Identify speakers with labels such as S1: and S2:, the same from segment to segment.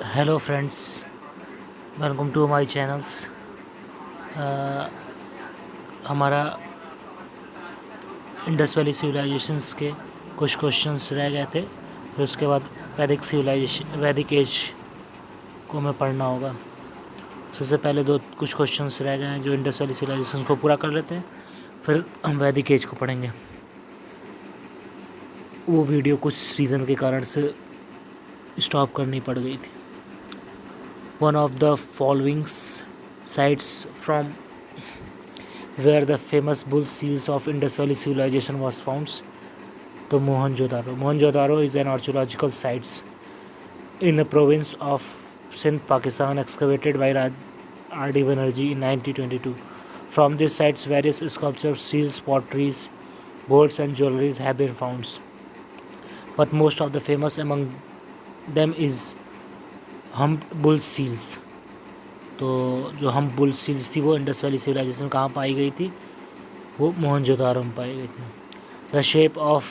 S1: Hello friends, welcome to my channels. हमारा Indus valley civilizations के कुछ क्वेश्चंस रह गए थे, फिर उसके बाद वैदिक एज को हमें पढ़ना होगा। सबसे पहले कुछ क्वेश्चंस रह गए हैं जो इंडस वैली सिविलाइजेशन को पूरा कर लेते हैं, फिर हम वैदिक एज को पढ़ेंगे। वो वीडियो कुछ रीज़न के कारण से स्टॉप करनी पड़ गई थी। One of the following sites from where the famous bull seals of Indus Valley civilization was found. तो Mohenjodaro. Mohenjodaro is an archaeological site in the province of Sindh, Pakistan, excavated by R.D. Banerjee in 1922. From these sites, various sculptures, seals, potteries, golds and jewelries have been found. But most of the famous among them is humped bull seals. तो जो हम bull seals थी वो Indus valley civilisation कहाँ पाई गई थी? वो मोहनजोदारो में पाई गई थी। The shape of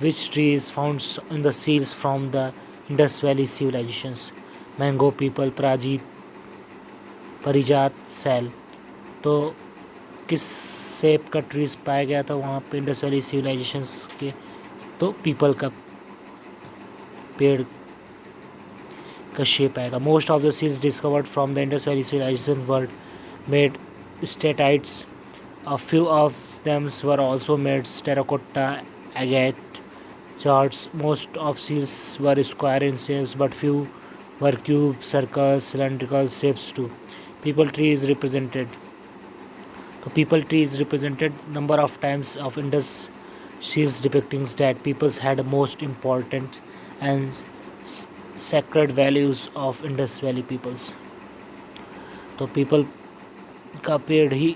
S1: which tree is found in the seals from the Indus valley civilizations? Mango, peepal, parijat, sal. तो किस शेप का ट्रीज पाया गया था वहाँ पे इंडस वैली सिविलाइजेशंस के? तो पीपल का पेड़ का शेप आएगा। Most of the seals discovered from the Indus valley civilization were made steatites. A few of them were also made terracotta, agate, charts. Most of seals were square in shapes, but few were cube, circle, cylindrical shapes too. People tree is represented. The people tree is represented number of times of Indus seals depicting that peoples had most important and sacred values of Indus Valley peoples. तो people का पेड़ ही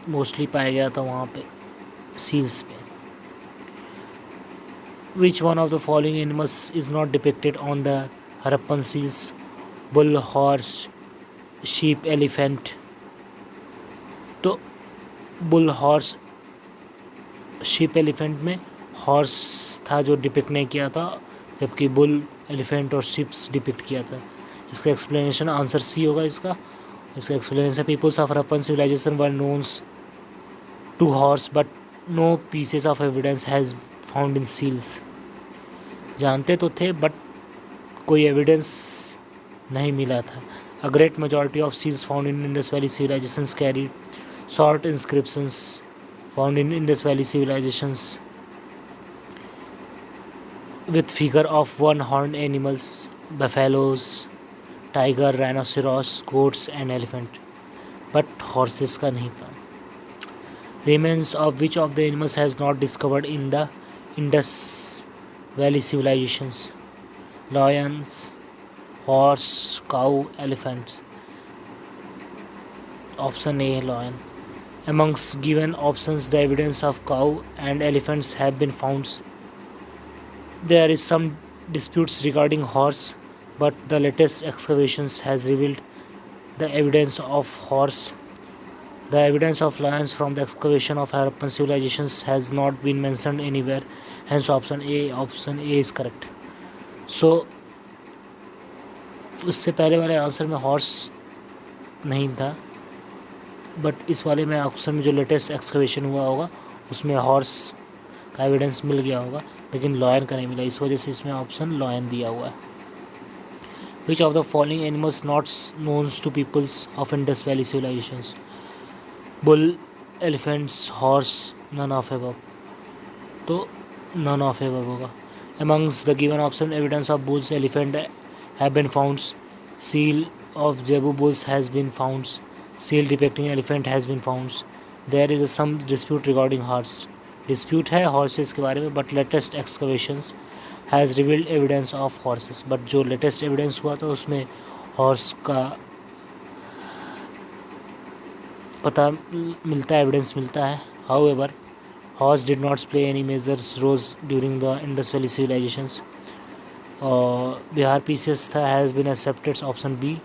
S1: mostly पाया गया था वहाँ पे seals पे। Which one of the following animals is not depicted on the Harappan seals? Bull, horse, sheep, elephant. तो बुल, हॉर्स, शीप, एलिफेंट में हॉर्स था जो डिपिक्ट नहीं किया था, जबकि बुल, एलिफेंट और शीप्स डिपिक्ट किया था। इसका एक्सप्लेनेशन आंसर सी होगा इसका explanation: peoples of Harappan civilization were knowns to horse but no pieces of evidence has found in seals. जानते तो थे बट कोई एविडेंस नहीं मिला था। A great majority of seals found in Indus Valley civilizations carried short inscriptions found in Indus Valley civilizations with figure of one-horned animals, buffaloes, tiger, rhinoceros, goats and elephant, but horses का नहीं था। Remains of which of the animals has not discovered in the Indus Valley civilizations? Lions, horse, cow, elephants. Option A, lion. Amongst given options, the evidence of cow and elephants have been found. There is some disputes regarding horse, but the latest excavations has revealed the evidence of horse. The evidence of lions from the excavation of Harappan civilizations has not been mentioned anywhere. Hence option A is correct. So उससे पहले वाले answer में horse नहीं था, but इस वाले में option में जो लेटेस्ट एक्सकवेशन हुआ होगा उसमें हॉर्स का एविडेंस मिल गया होगा, लेकिन लॉयन का नहीं मिला, इस वजह से इसमें ऑप्शन लॉयन दिया हुआ है। Which of the following animals not knowns to peoples of Indus valley civilizations? Bull, elephants, horse, none of above. तो नन ऑफ एबव होगा। Amongst the given option, evidence of bulls, elephant have been found, seal of zebu bulls has been found, seal depicting elephant has been found. There is some dispute regarding horse. डिस्प्यूट है horses के बारे में, but latest excavations has revealed evidence of horses. But जो latest evidence हुआ था उसमें horse का पता मिलता है, एविडेंस मिलता है। However horse did not play any majors roles during the Indus valley civilizations. और बिहार पीसेस था has been accepted, option B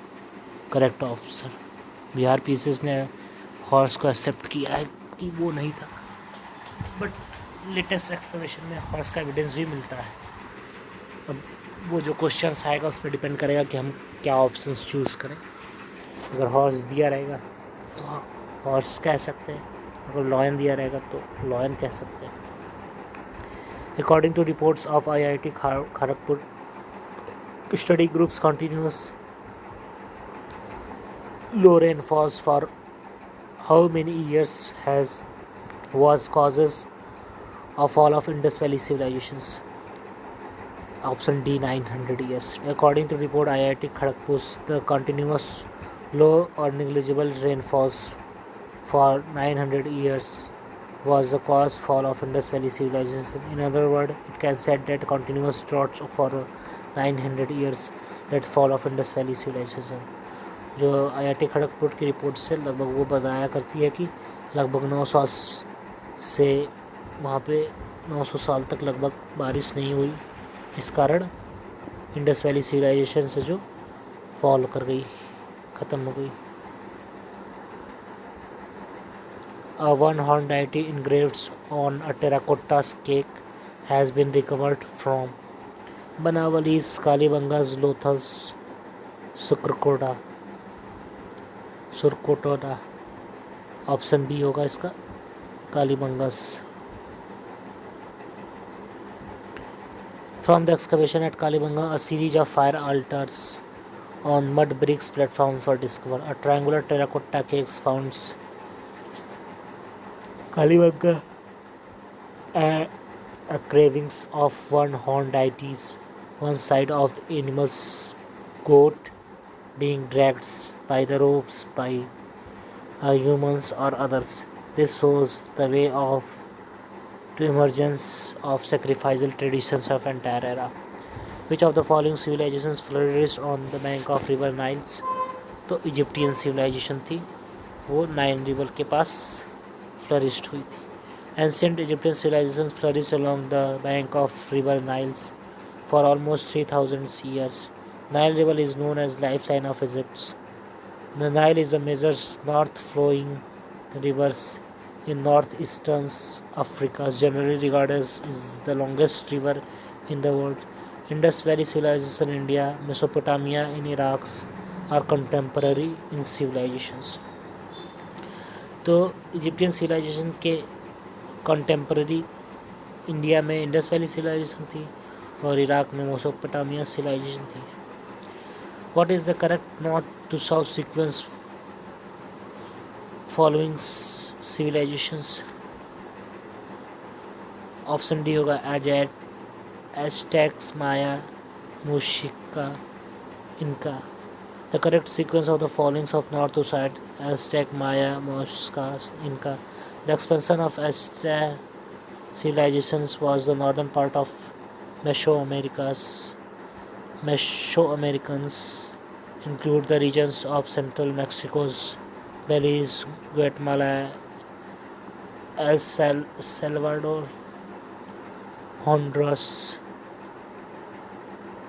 S1: correct option. बिहार पीसेस ने हॉर्स को एक्सेप्ट किया है कि वो नहीं था, बट लेटेस्ट एक्सकवेशन में हॉर्स का एविडेंस भी मिलता है। अब वो जो क्वेश्चंस आएगा उस पर डिपेंड करेगा कि हम क्या ऑप्शंस चूज़ करें। अगर हॉर्स दिया रहेगा तो हॉर्स कह सकते हैं, अगर लॉयन दिया रहेगा तो लॉयन कह सकते हैं। According to reports of IIT Kharagpur study groups continuous low rainfalls for how many years was causes of fall of Indus Valley civilizations? Option D, 900 years. According to report IIT Kharagpur, the continuous low or negligible rainfalls for 900 years was the cause fall of Indus Valley civilization. In other words, it can said that continuous droughts for 900 years that fall of Indus Valley civilization. जो IIT Kharagpur की report से लगभग वो बताया करती है कि लगभग 900 से वहाँ पे 900 साल तक लगभग बारिश नहीं हुई, इस कारण इंडस वैली सिविलाइजेशन से जो फॉल कर गई, ख़त्म हो गई। A one-horned deity engraved on a terracotta cake has been recovered from Banawali's, Kalibanga's, Lothal's, Surkotada. Option B होगा इसका, Kalibangas. From the excavation at Kalibanga, a series of fire altars on mud bricks platforms were discovered. A triangular terracotta cake found Kalibanga and a cravings of one-horned deities. One side of the animal's goat being dragged by the ropes by humans or others. This shows the way of to emergence of sacrificial traditions of entire era. Which of the following civilizations flourished on the bank of river Nile? तो Egyptian civilisation थी, वो Nile river के पास flourished हुई थी। Ancient Egyptian civilizations flourished along the bank of river Nile for almost 3000 years. Nile River is known as lifeline of Egypt. The Nile is the major north-flowing rivers in northeastern Africa, generally regarded as the longest river in the world. Indus Valley civilization in India, Mesopotamia in Iraq are contemporary in civilizations. तो Egyptian civilisation के contemporary India में Indus valley civilisation थी और Iraq में Mesopotamia civilisation थी। What is the correct north to south sequence following civilizations? Option D होगा Aztecs, Maya, Muisca, Inca. The correct sequence of the following of north to south: Aztec, Maya, Muisca, Inca. The expansion of Aztec civilizations was the northern part of Mesoamericans include the regions of central Mexico's Belize, Guatemala, El Salvador, Honduras,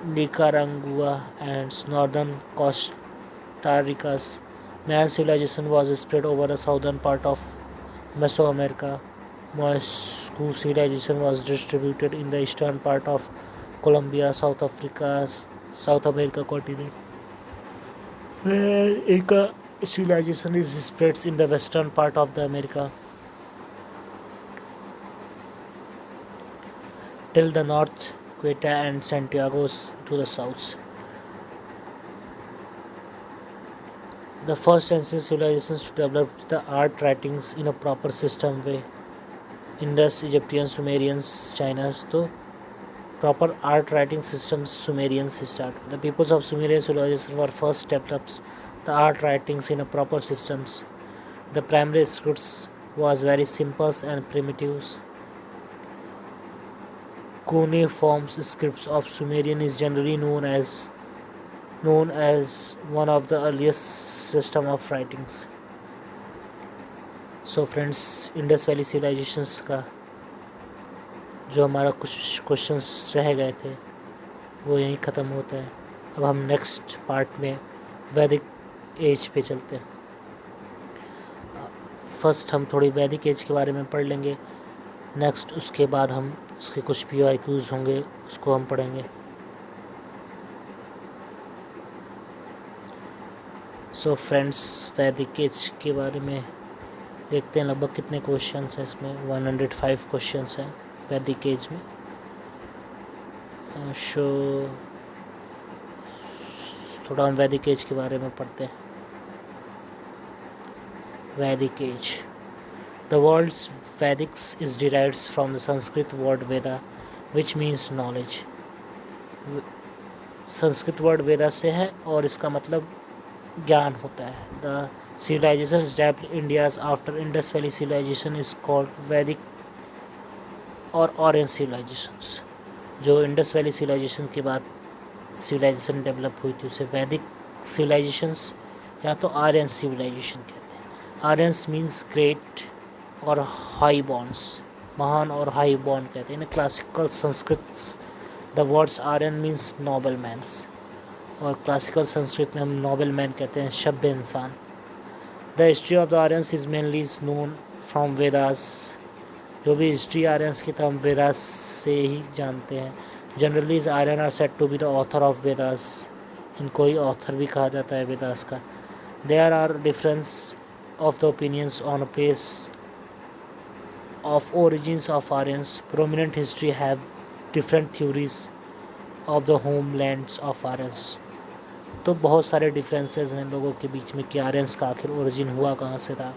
S1: Nicaragua, and northern Costa Rica's. Mayan civilization was spread over the southern part of Mesoamerica. Morisco civilization was distributed in the eastern part of Colombia, South America continent, where Inca civilization is spread in the western part of the America till the north, Quetta and Santiago to the south. The first ancient civilizations to develop the art writings in a proper system way. Indus, Egyptians, Sumerians, China's, तो proper art writing systems Sumerians start. The peoples of Sumerian civilization were first developed the art writings in a proper systems. The primary scripts was very simple and primitive. Cuneiform scripts of Sumerian is generally known as one of the earliest system of writings. So friends, Indus valley civilizations का जो हमारा कुछ questions रह गए थे वो यहीं ख़त्म होता है। अब हम नेक्स्ट पार्ट में वैदिक एज पे चलते हैं। फर्स्ट हम थोड़ी वैदिक एज के बारे में पढ़ लेंगे, नेक्स्ट उसके बाद हम उसके कुछ PYQs होंगे उसको हम पढ़ेंगे। सो फ्रेंड्स, वैदिक एज के बारे में देखते हैं लगभग कितने क्वेश्चंस हैं इसमें। 105 क्वेश्चंस हैं वैदिक एज में। सो थोड़ा हम वैदिक एज के बारे में पढ़ते हैं। Vedic age, the words Vedics is derived from the Sanskrit word Veda which means knowledge. Sanskrit word Veda से है और इसका मतलब ज्ञान होता है। The civilization developed India's after Indus Valley civilization is called Vedic और Aryan civilizations। जो इंडस वैली सिविलाइजेशन के बाद सिविलाइजेशन डेवलप हुई थी उसे वैदिक सिविलाइजेशंस या तो आर्यन सिविलाइजेशन कहते हैं। आर्यंस मीन्स ग्रेट और हाई बॉन्ड्स, महान और हाई बॉन्ड कहते हैं। In classical Sanskrit the words Aryan means noble mans, और क्लासिकल संस्कृत में हम नोबल मैन कहते हैं, सभ्य इंसान। The history of the Aryans is mainly known from Vedas. जो भी हिस्ट्री आर्यंस की तो हम वेदास से ही जानते हैं। Generally is Aryan are said to be the author of Vedas. इनको ही ऑथर भी कहा जाता है वेदास का। There are difference of the opinions on a place of origins of Aryans. Prominent history have different theories of the homelands of Aryans. तो बहुत सारे डिफरेंसेस हैं लोगों के बीच में कि आर्यंस का आखिर ओरिजिन हुआ कहाँ से था।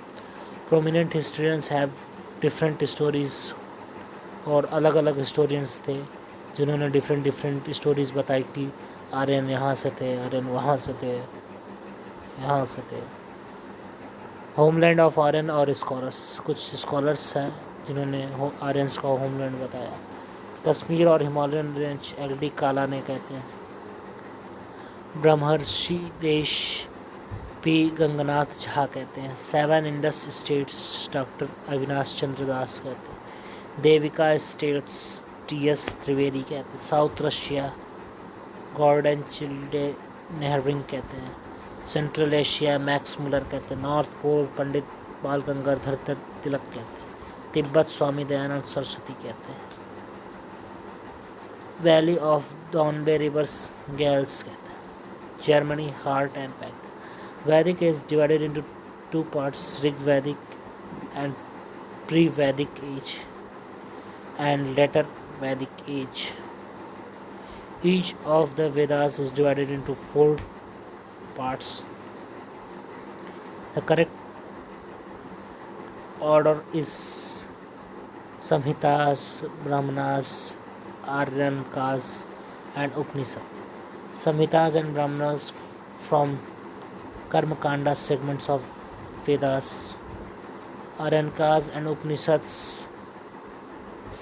S1: Prominent historians have different stories, और अलग अलग हिस्टोरियंस थे जिन्होंने डिफरेंट स्टोरीज बताई कि आर्यन यहाँ से थे, आर्यन वहाँ से थे, यहाँ से थे। होमलैंड ऑफ आर्यन और स्कॉलर्स, कुछ स्कॉलर्स हैं जिन्होंने आर्यंस का होमलैंड बताया। कश्मीर और हिमालयन रेंज एल.डी. काला ने कहते हैं। ब्रह्मर्षि देश पी. गंगानाथ झा कहते हैं। 7 इंडस स्टेट्स डॉक्टर अविनाश चंद्र दास कहते हैं। देविका स्टेट्स टी.एस. त्रिवेदी कहते हैं। South Russia Gordon Childe Nehring कहते हैं। सेंट्रल एशिया मैक्स मुलर कहते हैं। नॉर्थ पोल पंडित बाल गंगाधर तिलक कहते हैं। तिब्बत स्वामी दयानंद सरस्वती कहते हैं। Valley of Danube rivers Giles कहते हैं। Germany heart and pact. Vedic is divided into 2 parts, Rig Vedic and pre Vedic age and later Vedic age. Each of the Vedas is divided into 4 parts. The correct order is Samhitas, Brahmanas, Aryankas and Upanishad. Samhitas and Brahmanas from Karmakanda segments of Vedas. Aryankas and Upanishads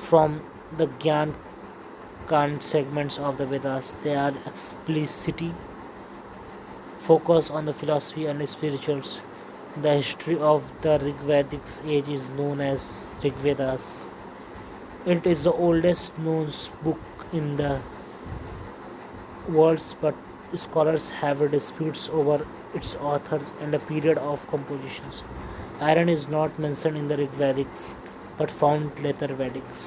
S1: from the Gyan Kand segments of the Vedas. They are explicitly focused on the philosophy and spirituals. The history of the Rigvedic age is known as Rigvedas. It is the oldest known book in the world, but scholars have disputes over its authors and the period of compositions. Iron is not mentioned in the Rigvedics, but found later Vedics.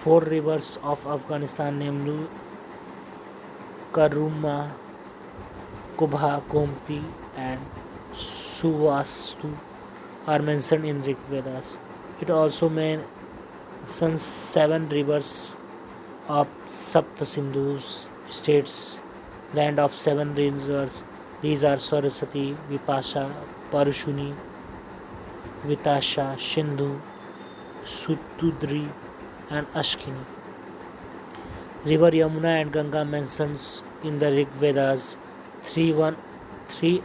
S1: 4 rivers of Afghanistan, namely Karuma, Kubha, Gomti and Suvastu, are mentioned in Rig Vedas. It also mentions 7 rivers of Saptasindhu states, land of 7 rivers. These are Saraswati, Vipasha, Parushuni, Vitasha, Sindhu, Sutudri and Ashkini. River Yamuna and Ganga mentions in the Rig Vedas 3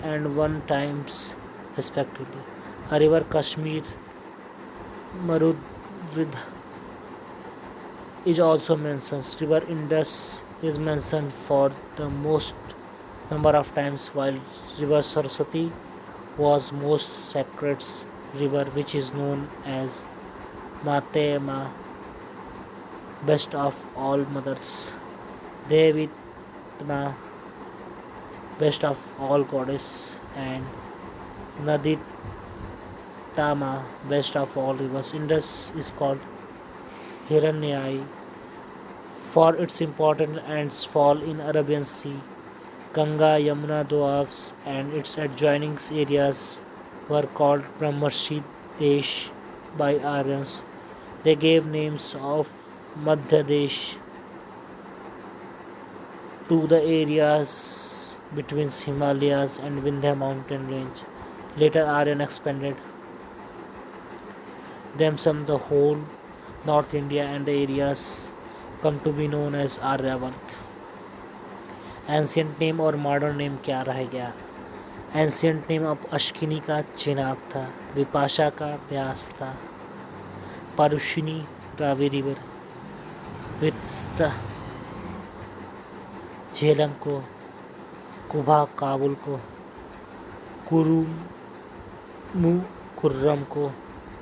S1: and 1 times respectively. A river Kashmir Marudvidha is also mentioned. River Indus is mentioned for the most number of times, while river Saraswati was most sacred river, which is known as Mate Ma, best of all mothers, Devitma, best of all goddess, and Naditama, best of all rivers. Indus is called Hiranyai for its important ants fall in Arabian Sea. Ganga, Yamuna, Doabs, and its adjoining areas were called Brahmarshi Desh by Aryans. They gave names of Madhya Desh to the areas between Himalayas and Vindhya mountain range. Later Aryan expanded themselves the whole North India and the areas come to be known as Aryavarth. Ancient name और modern name क्या रह गया? Ancient name अब अश्किनी का चेनाब था, विपाशा का ब्यास था, पारुशिनी Ravi river, वित्स्ता Jhelum को, कुभा काबुल को, कुरुमु खुर्रम को,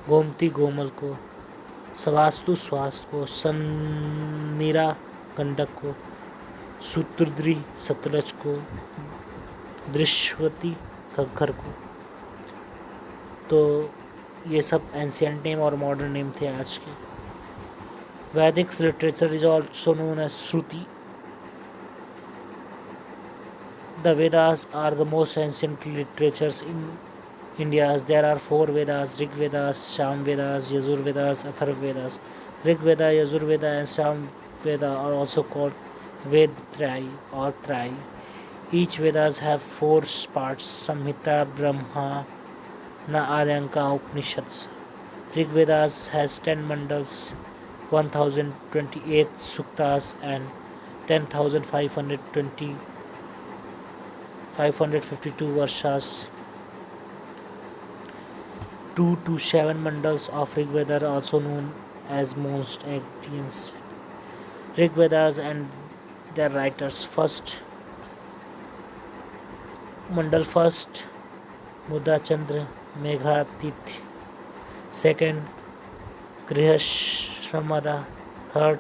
S1: गोमती गोमल को, सवास्तु स्वास्थ्य को, सन्नीरा गंडक को, सूत्रद्री सतलज को, दृश्यवती घग्गर को। तो ये सब एंशियंट नेम और मॉडर्न नेम थे आज के। Vedic literature is also known as Shruti. The Vedas are the most ancient literatures in India. There are 4 Vedas: Rig Vedas, Sham Vedas, Yajur Vedas, Atharva Vedas. Rig Veda, Yajur Veda, and Sham Veda are also called Vedtrayee or Trayee. Each Vedas have 4 parts: Samhita, Brahmana, Aryanka, Upanishads. Rig Vedas has 10 mandals, 1028 suktas, and 552 varshas. 2 to 7 mandals of Rig Veda are also known as most ancient. Rig Vedas and their writers. First mandal, first Muda Chandra Meghatitya. Second Grihashramada. Third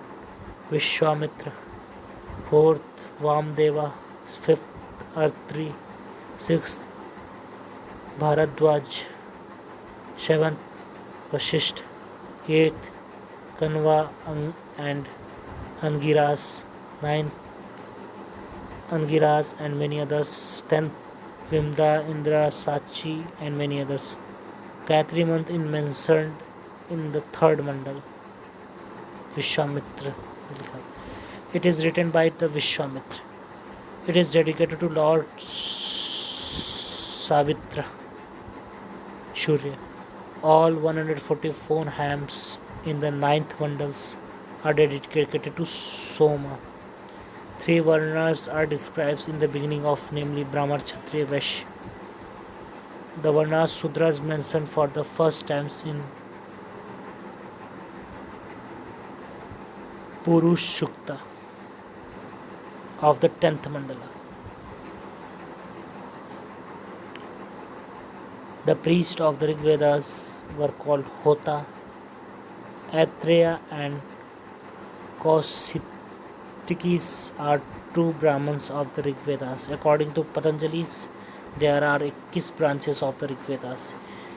S1: Vishwamitra. Fourth Vamdeva. Fifth Artri. Sixth Bharadwaj. Seventh Vasishtha. Eighth Kanva and Angiras. Ninth Angiras and many others. 10th Vimda, Indra, Sachi and many others. Gayatri month is mentioned in the 3rd mandal, Vishwamitra. It is written by the Vishwamitra. It is dedicated to Lord Savitra Surya. All 144 hymns in the 9th mandals are dedicated to Soma. 3 varnas are described in the beginning of, namely Brahmar, Kshatriya, Vaishya. The varnas Sudra is mentioned for the first times in Purush Sukta of the 10th mandala. The priests of the Rig Vedas were called Hota, Aitreya and Kausitikis are 2 Brahmins of the Rig Vedas. According to Patanjali, there are 21 branches of the Rig Vedas.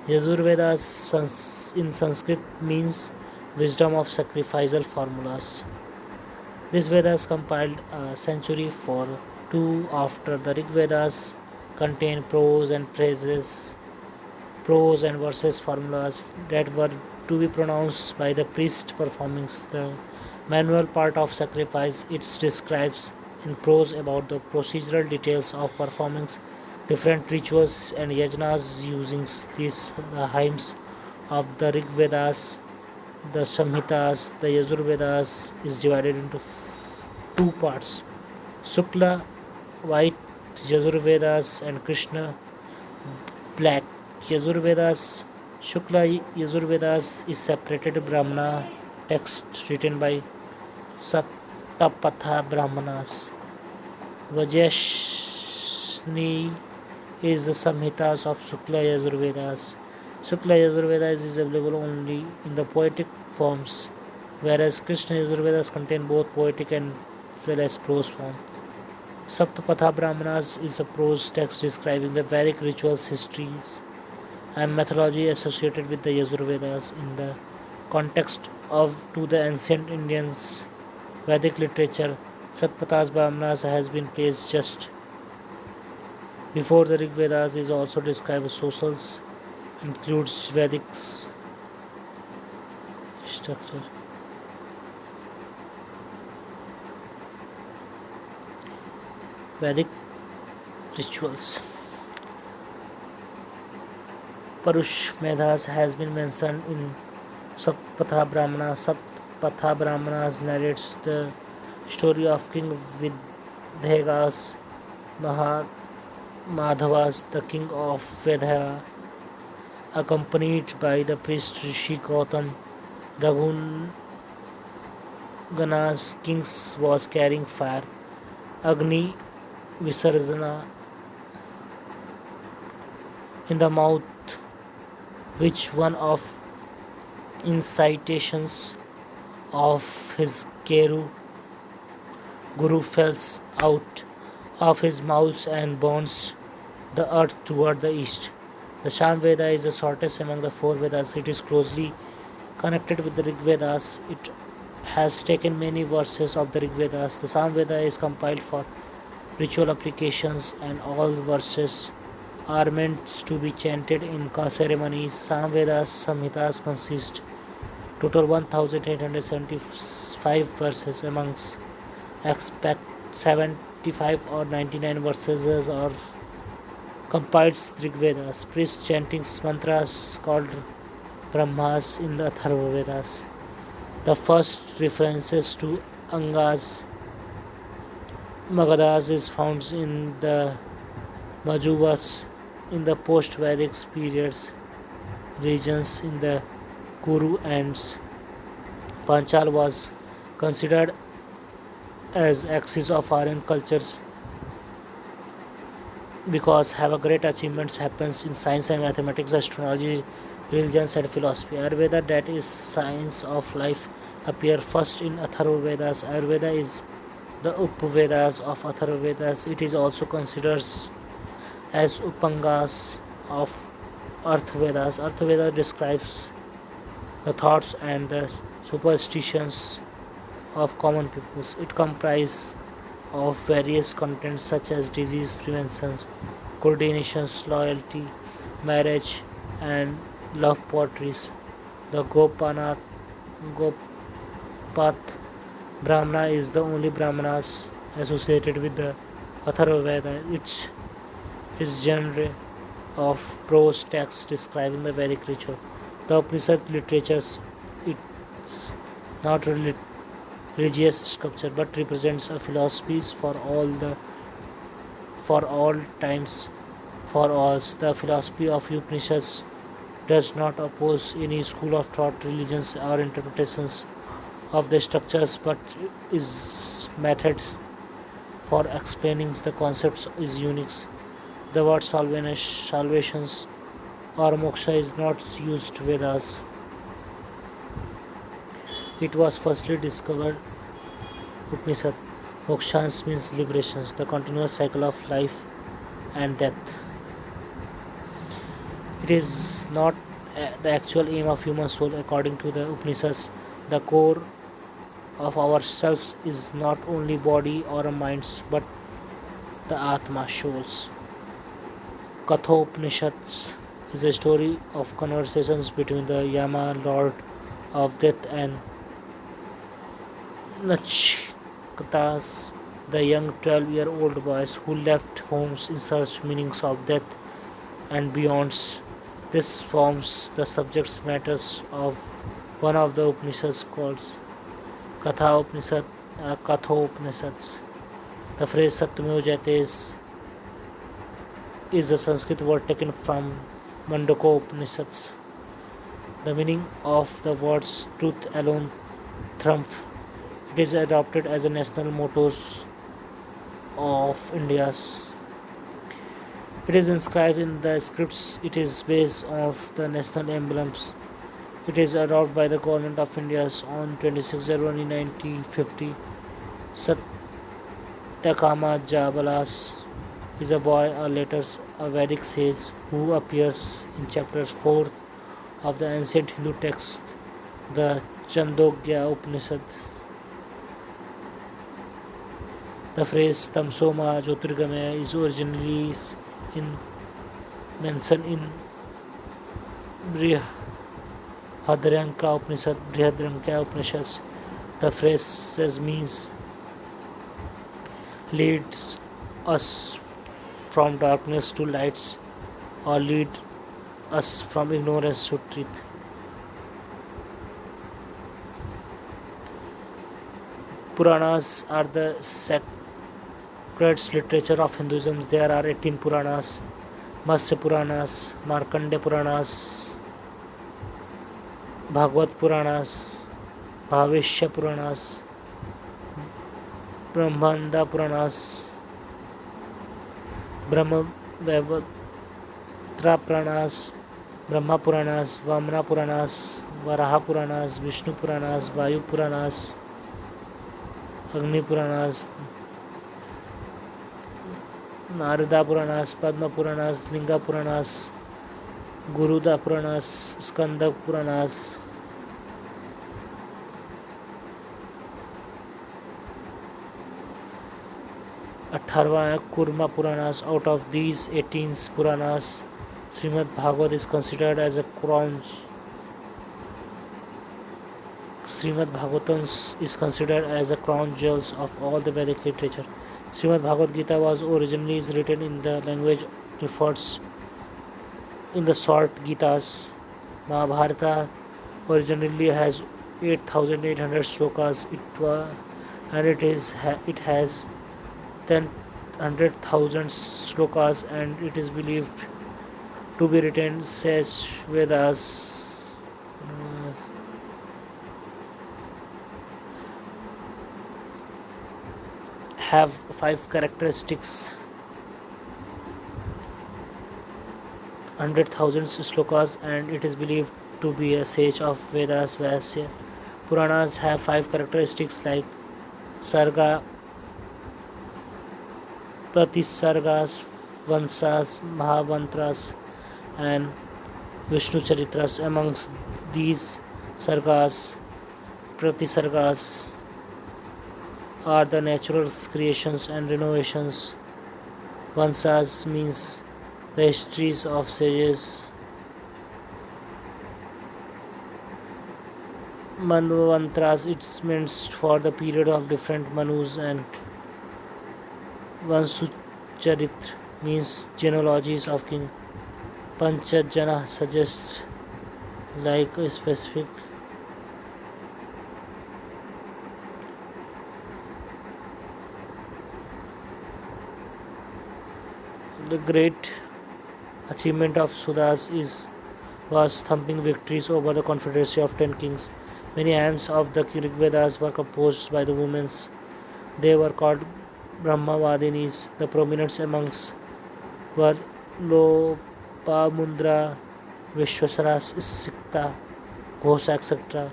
S1: Yajur Vedas in Sanskrit means wisdom of sacrificial formulas. This Veda is compiled a century or 2 after the Rig Vedas contain prose and verses formulas that were to be pronounced by the priest performing the manual part of sacrifice. It describes in prose about the procedural details of performing different rituals and yajnas using these hymns of the Rig Vedas. The Samhitas, the Yajur Vedas is divided into 2 parts: Shukla, white Yajur Vedas, and Krishna, black Yajur Vedas. Shukla Yajur Vedas is separated Brahmana text written by Satapatha Brahmanas. Vajashni is the Samhitas of Shukla Yajur Vedas. Shukla Yajur Vedas is available only in the poetic forms, whereas Krishna Yajur Vedas contain both poetic and well as prose form. Saptapatha Brahmanas is a prose text describing the Vedic rituals, histories, and mythology associated with the Yajur Vedas. In the context of to the ancient Indians Vedic literature, Satpatha Brahmanas has been placed just Before the Rig Vedas is also described as socials, includes Vedic structure. Vedic rituals. Parush Medhas has been mentioned in Sapatha Brahmana. Sapatha Brahmanas narrates the story of King Vidhegas Madhavas, the king of Vedha, accompanied by the priest Rishi Gautam. Raghunana's king was carrying fire. Agni Visarjana in the mouth, which one of incitations of his Guru falls out of his mouth and burns the earth toward the east. The Samveda is the shortest among the four Vedas. It is closely connected with the Rig Vedas. It has taken many verses of the Rig Vedas. The Samveda is compiled for ritual applications, and all verses are meant to be chanted in ceremonies. Samvedas Samhitas consist total 1875 verses, amongst expect 75 or 99 verses are compiled Rig Vedas. Priests chanting mantras called Brahmas in the Atharva Vedas. The first references to Angas Magadas is found in the Majuvas in the post-Vedic periods regions in the Kuru and Panchal was considered as axis of Aryan cultures because have a great achievements happens in science and mathematics, astrology, religions and philosophy. Ayurveda, that is science of life, appear first in Atharva Vedas. Ayurveda is the Upavedas of Atharva Vedas. It is also considered as Upangas of Earth Vedas. Earth Veda describes the thoughts and the superstitions of common peoples. It comprises of various contents such as disease prevention, coordinations, loyalty, marriage, and love poetries. The Gopath Brahmana is the only Brahmanas associated with the Atharva Veda. Its genre of prose texts describing the Vedic ritual. The Upanishad literatures is not religious sculpture but represents a philosophies for all times, for all. The philosophy of Upanishads does not oppose any school of thought, religions, or interpretations of the structures, but its method for explaining the concepts is unique. The word salvations or moksha is not used Vedas. It was firstly discovered Upanishad. Moksha means liberations, the continuous cycle of life and death. It is not the actual aim of human soul according to the Upanishads. The core of ourselves is not only body or minds but the Atma souls. Kathopanishads is a story of conversations between the Yama, Lord of Death, and Nachiketas, the young 12-year-old boys who left homes in search meanings of death and beyonds. This forms the subject matters of one of the Upanishads called Kathopanishads. The phrase Satyameva Jayate is a Sanskrit word taken from Mandaka Upanishads. The meaning of the words truth alone triumph. It is adopted as a national motto of India's. It is inscribed in the scripts. It is based on the national emblems. It is adopted by the government of India on 26 January 1950. Satyakama Jabalas is a boy, a later a Vedic sage who appears in chapter 4 of the ancient Hindu text, the Chandogya Upanishad. The phrase Tamsoma Jyotirgamaya is originally in mentioned in Brihadaranyaka Upanishad. The phrase says means leads us from darkness to lights or lead us from ignorance to truth. Puranas are the sacred literature of Hinduism. There are 18 Puranas: Matsya Puranas, Markandeya Puranas, Bhagavad Puranas, Bhavishya Puranas, Brahmanda Puranas, Brahma Puranas, Brahma Puranas, Vamana Puranas, Varaha Puranas, Vishnu Puranas, Vayu Puranas, Agni Puranas, Narada Puranas, Padma Puranas, Linga Puranas, Guruda Puranas, Skanda Puranas. Atharva Kurma Puranas. Out of these 18 Puranas, Srimad Bhagavad is considered as a crown. Srimad Bhagavatam is considered as the crown jewels of all the Vedic literature. Srimad Bhagavad Gita was originally written in the language referred in the short Gitas. Mahabharata originally has 8,800 slokas. It has 100,000 slokas, and it is believed to be written says Vedas. Have 5 characteristics. 100,000 slokas, and it is believed to be a sage of Vedas. Vyasya. Puranas have 5 characteristics like Sarga, Pratisargas, Vansas, Mahamantras, and Vishnu Charitras. Amongst these Sargas, Pratisargas are the natural creations and renovations. Vansas means the histories of sages. Manvantras, it's meant for the period of different Manus, and Vansucharit means genealogies of king. Panchajana suggests like a specific. The great achievement of Sudas was thumping victories over the confederacy of 10 kings. Many hymns of the Rig Vedas were composed by the women. They were called Brahmavadinis. The prominent amongst were Lopamudra, Vishwasara, Sikta, Ghosa, etc.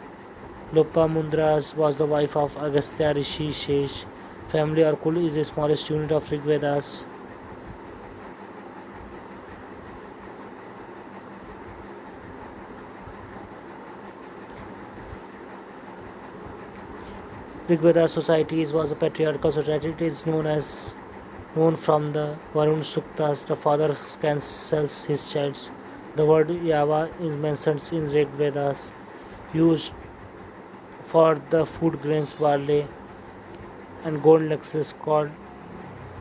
S1: Lopamudra was the wife of Agastya Rishi Shesh. Family or Kul is the smallest unit of Rig Vedas. Rigveda societies was a patriarchal society. It is known from the Varun Suktas. The father cancels his child. The word Yava is mentioned in Rig Vedas, used for the food grains barley and gold necklace called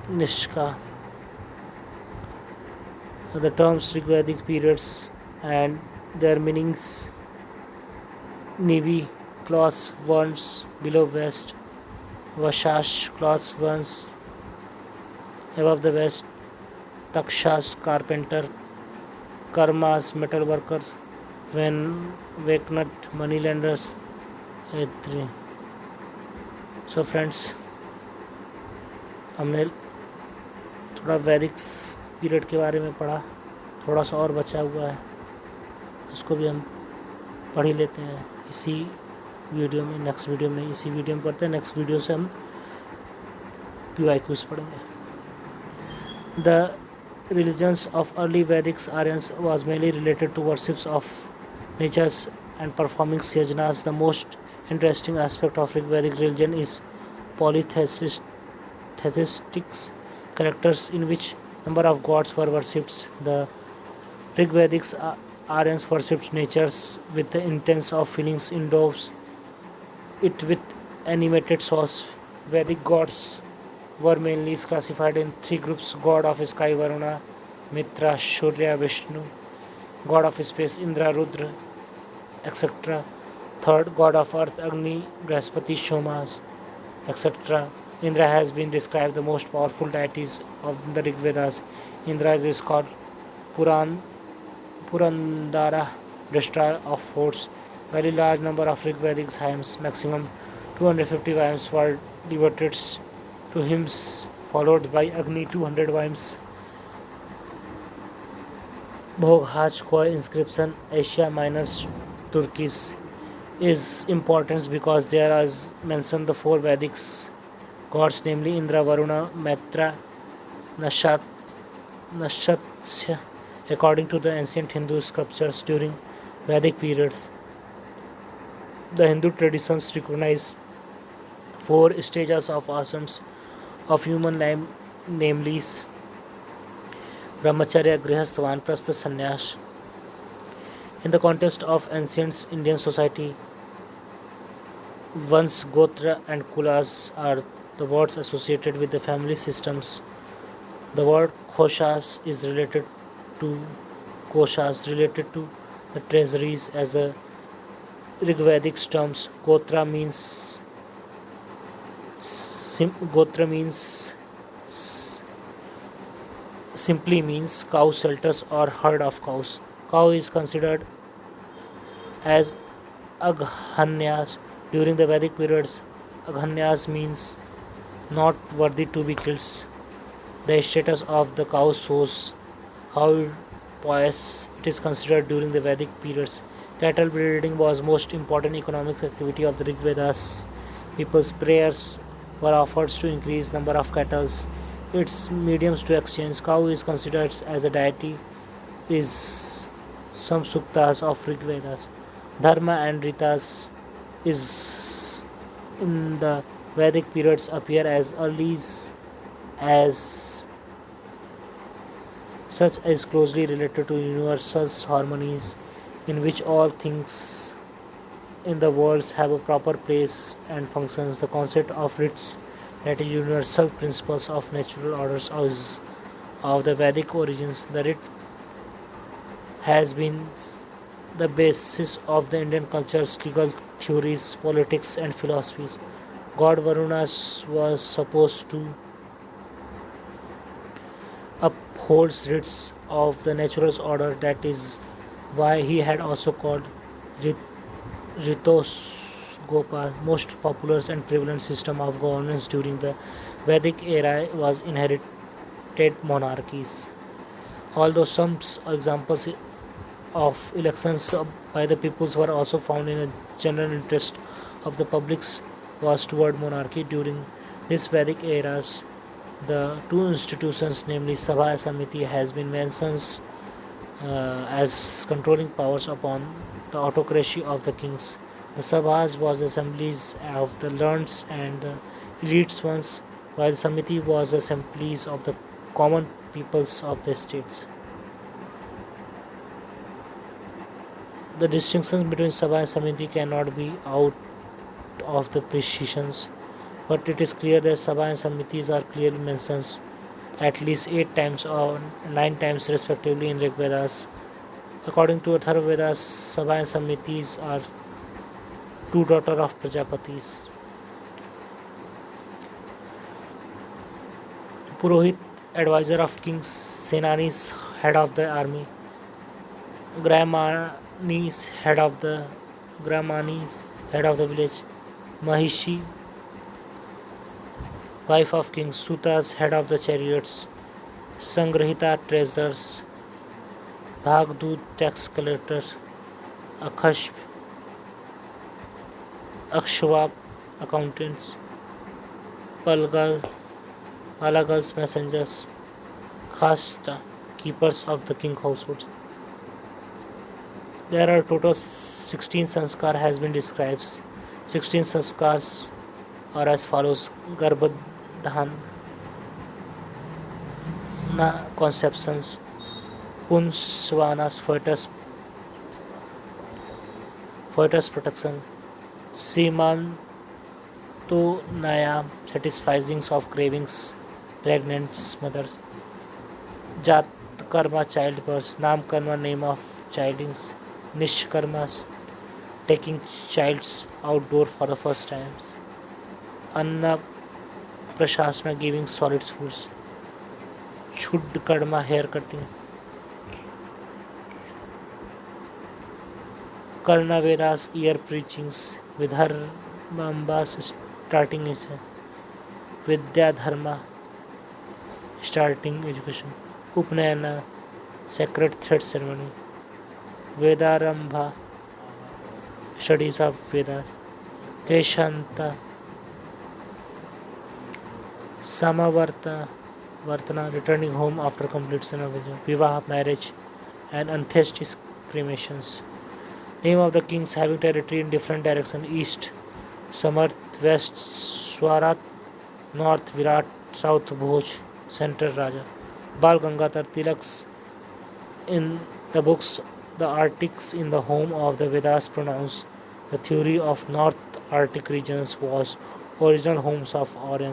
S1: Nishka. The terms Rigvedic periods and their meanings: Nivi, cloths worn below waist; Vashash, cloths worn above the waist; Takshas, carpenter; Karmas, metal worker; Vaknat, moneylenders, etc. So friends, हमने थोड़ा वैदिक period के बारे में पढ़ा, थोड़ा सा और बचा हुआ है, उसको भी हम पढ़ ही लेते हैं इसी वीडियो में। नेक्स्ट वीडियो में इसी वीडियो में पढ़ते हैं। नेक्स्ट वीडियो से हम PYQs पढ़ेंगे। The religions of early Vedic Aryans was mainly related to worships of natures and performing yajnas. The most interesting aspect of Vedic religion is polytheistic characters in which Number of gods were worshipped. The Rigvedic Aryans worshipped natures with the intent of feelings indoors it with animated source. Vedic gods were mainly classified in three groups: god of sky Varuna, Mitra, Surya, Vishnu, god of space Indra, Rudra, etc. Third, god of earth Agni, Brihaspati, Shomas, etc. Indra has been described the most powerful deities of the Rig Vedas. Indra is called Puran, Purandara, destroyer of forts. Very large number of Rig Vedic hymns, maximum 250 hymns were devoted to him, followed by Agni 200 hymns. Bhoghaj Koi inscription, Asia Minor, Turkey, is important because there is mentioned the four Vedic gods, namely Indra, Varuna, Mitra, Nashat, Nashatsya. According to the ancient Hindu scriptures during Vedic periods, the Hindu traditions recognize four stages of ashrams of human life, namely Brahmacharya, Grihastha, Vanprastha, Sannyas. In the context of ancient Indian society, Vans, Gotra, and Kulas are the words associated with the family systems. The word Koshas is related to the treasuries as the Rigvedic terms. Gotra means simply means cow shelters or herd of cows. Cow is considered as Aghanyas during the Vedic periods. Aghanyas means not worthy to be killed. The status of the cow shows how pious it is considered during the Vedic periods. Cattle breeding was most important economic activity of the Rig Vedas. People's prayers were offered to increase number of cattle. Its mediums to exchange. Cow is considered as a deity is some suktas of Rig Vedas. Dharma and Ritas is in the Vedic periods appear as early as such as closely related to universal harmonies in which all things in the world have a proper place and functions. The concept of rits, that is universal principles of natural orders, is of the Vedic origins. The writ has been the basis of the Indian culture's legal theories, politics, and philosophies. God Varuna was supposed to uphold writs of the natural order. That is why he had also called Ritos Gopal. Most popular and prevalent system of governance during the Vedic era was inherited monarchies. Although some examples of elections by the peoples were also found in a general interest of the publics was toward monarchy during this Vedic eras. The two institutions, namely Sabha and Samiti, has been mentioned as controlling powers upon the autocracy of the kings. The Sabhas was assemblies of the learned and the elites ones, while Samiti was assemblies of the common peoples of the states. The distinctions between Sabha and Samiti cannot be out of the precisions, but it is clear that Sabha and Samitis are clearly mentioned at least 8 times or 9 times respectively in Rig Vedas. According to Atharva Vedas, Sabha and Samitis are two daughters of Prajapatis. Purohit, advisor of kings, Senanis, head of the army, Grahmanis, head of the village, Mahishi, wife of king, Sutas, head of the chariots, Sangrahita, treasurers, Bhagdut, tax collector, Akshap, Akshwap, accountants, Palgal, Palagal's messengers, Khasta, keepers of the king household. There are total 16 sanskar has been described. 16 sanskars are as follows: Garbhadhan, na conceptions, Punswana's foetus protection, Siman to Naya satisfying of cravings, pregnant mothers, Jat Karma childbirth, Nam Karma name of childings, Nishkarma taking childs outdoor for the first times, Anna Prashasana giving solid foods, Chud Karma hair cutting, Karnavera's ear preachings, Vidharbhamba's starting Vidya Dharma starting education, Upnayana sacred thread ceremony, Vedarambha studies of Vedas, Keshanta Samavarta Vartana returning home after completion of Vivaha marriage and Anthestis cremations. Name of the kings having territory in different direction: east Samarth, west Swarat, north Virat, south Bhoj, center Raja. Bal Gangadhar Tilak's in the books the Arctics in the home of the Vedas pronounced the theory of North Arctic regions was original homes of Aryans.